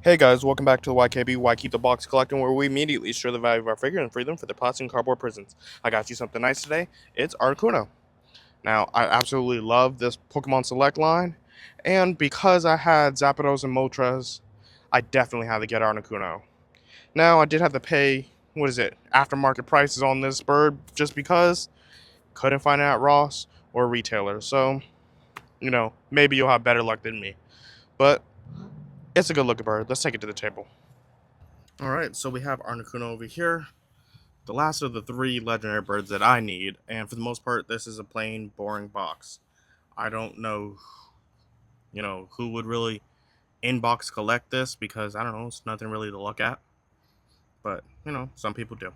Hey guys, welcome back to the YKB, Why Keep the Box Collecting, where we immediately share the value of our figure and free them for their plastic and cardboard prisons. I got you something nice today. It's Articuno. Now, I absolutely love this Pokemon Select line, and because I had Zapdos and Moltres, I definitely had to get Articuno. Now, I did have to pay, aftermarket prices on this bird just because couldn't find it at Ross or retailer. So, maybe you'll have better luck than me. But it's a good looking bird. Let's take it to the table. Alright, so we have Articuno over here. The last of the three legendary birds that I need, and for the most part, this is a plain, boring box. I don't know, who would really in-box collect this because, I don't know, it's nothing really to look at. But, some people do.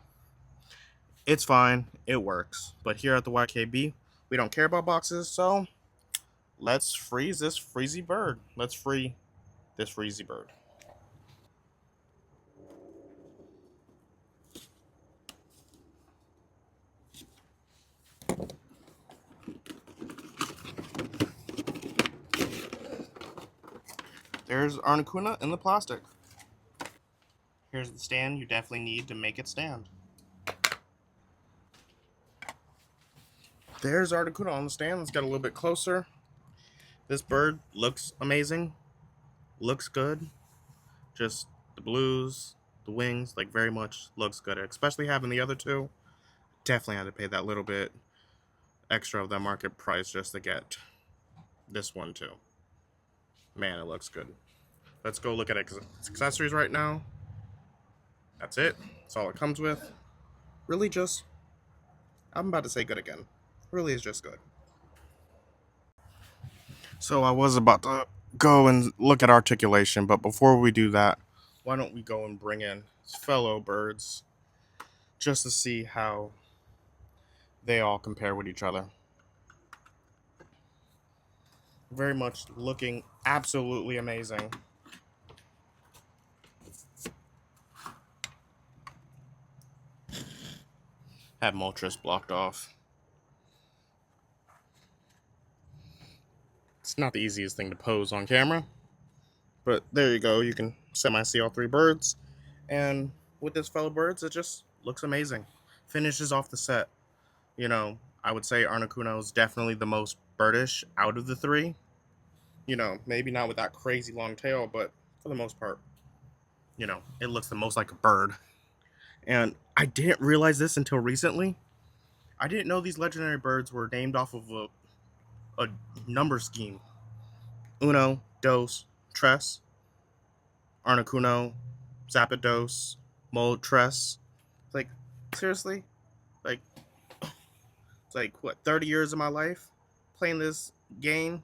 It's fine, it works. But here at the YKB, we don't care about boxes, so let's freeze this freezy bird. Let's free this freezy bird. There's Articuno in the plastic. Here's the stand you definitely need to make it stand. There's Articuno on the stand. Let's get a little bit closer. This bird looks amazing. Looks good. Just the blues, the wings, like very much looks good. Especially having the other two. Definitely had to pay that little bit extra of that market price just to get this one too. Man, it looks good. Let's go look at accessories right now. That's it. That's all it comes with. Really just, I'm about to say good again. Really is just good. So I was about to go and look at articulation, but before we do that, why don't we go and bring in fellow birds just to see how they all compare with each other. Very much looking absolutely amazing. Have Moltres blocked off. It's not the easiest thing to pose on camera, but there you go. You can semi-see all three birds, and with this fellow birds, it just looks amazing. Finishes off the set. I would say Articuno is definitely the most birdish out of the three. Maybe not with that crazy long tail, but for the most part, it looks the most like a bird. And I didn't realize this until recently. I didn't know these legendary birds were named off of a number scheme. Uno, dos, tres, Articuno, Zapdos, Moltres. Like, seriously? Like, it's like, what, 30 years of my life playing this game?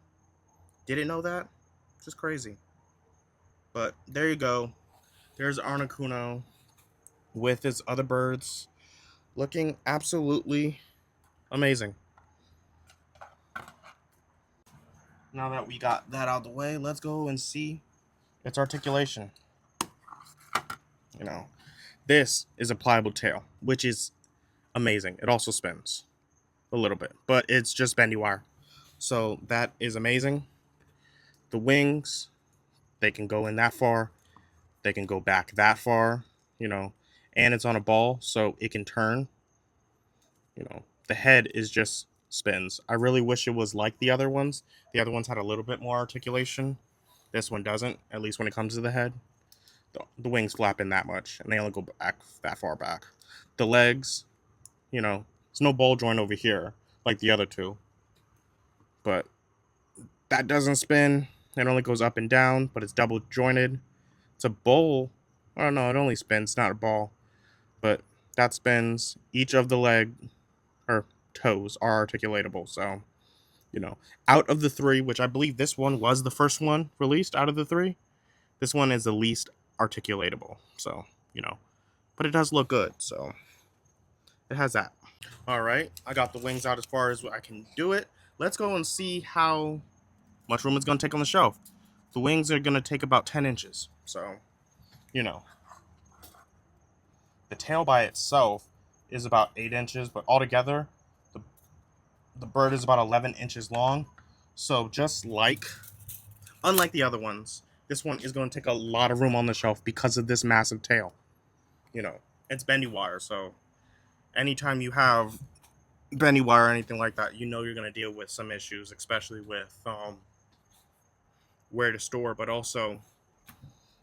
Didn't know that? Just crazy. But there you go. There's Articuno with his other birds looking absolutely amazing. Now that we got that out of the way, let's go and see its articulation. This is a pliable tail, which is amazing. It also spins a little bit, but it's just bendy wire. So that is amazing. The wings, they can go in that far. They can go back that far, and it's on a ball, so it can turn. The head is just spins. I really wish it was like the other ones. The other ones had a little bit more articulation. This one doesn't, at least when it comes to the head. The wings flap in that much, and they only go back that far back. The legs, there's no ball joint over here like the other two. But that doesn't spin. It only goes up and down, but it's double jointed. It's a bowl. I don't know, it only spins, not a ball. But that spins. Each of the leg or toes are articulatable. So, out of the three, which I believe this one was the first one released out of the three, this one is the least articulatable. So, but it does look good. So, it has that. All right, I got the wings out as far as I can do it. Let's go and see how much room it's going to take on the shelf. The wings are going to take about 10 inches. So, the tail by itself is about 8 inches, but altogether, the bird is about 11 inches long. So unlike the other ones, This one is going to take a lot of room on the shelf because of this massive tail. You know, it's bendy wire, so anytime you have bendy wire or anything like that, you know you're going to deal with some issues, especially with where to store, but also,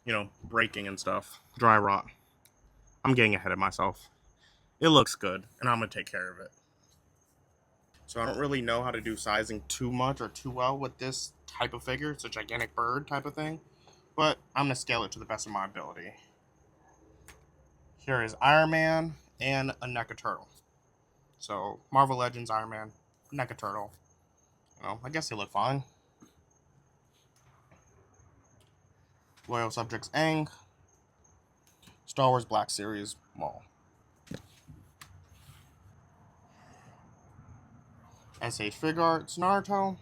you know, breaking and stuff, dry rot. I'm getting ahead of myself. It looks good, and I'm going to take care of it. So I don't really know how to do sizing too much or too well with this type of figure. It's a gigantic bird type of thing, but I'm going to scale it to the best of my ability. Here is Iron Man and a NECA turtle. So Marvel Legends, Iron Man, NECA turtle. You know, I guess they look fine. Loyal Subjects Aang. Star Wars Black Series Maul. SH Figure Arts Naruto.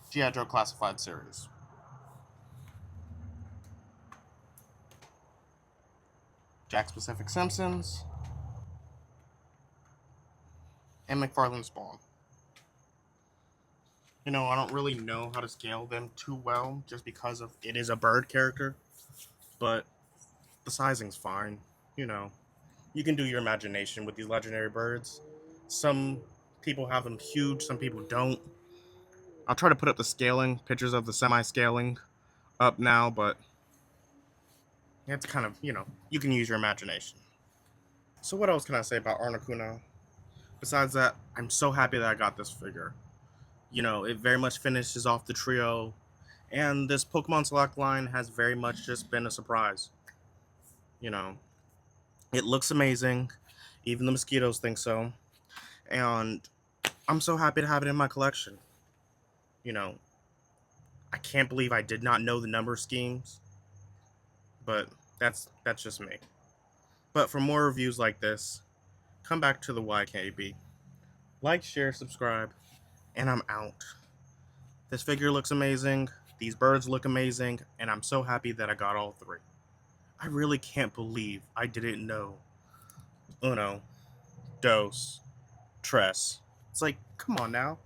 G.I. Joe Classified Series. Jack Specific Simpsons. And McFarlane Spawn. You know, I don't really know how to scale them too well just because of it is a bird character, but the sizing's fine. You know, you can do your imagination with these legendary birds. Some people have them huge, some people don't. I'll try to put up the scaling, pictures of the semi-scaling up now, but it's kind of, you know, you can use your imagination. So what else can I say about Articuno? Besides that, I'm so happy that I got this figure. You know, it very much finishes off the trio, and this Pokemon Select line has very much just been a surprise. You know, it looks amazing. Even the mosquitoes think so. And I'm so happy to have it in my collection. You know, I can't believe I did not know the number schemes, but that's just me. But for more reviews like this, come back to the YKB. Like, share, subscribe, and I'm out. This figure looks amazing, these birds look amazing, and I'm so happy that I got all three. I really can't believe I didn't know Uno, Dos, Tres. It's like, come on now.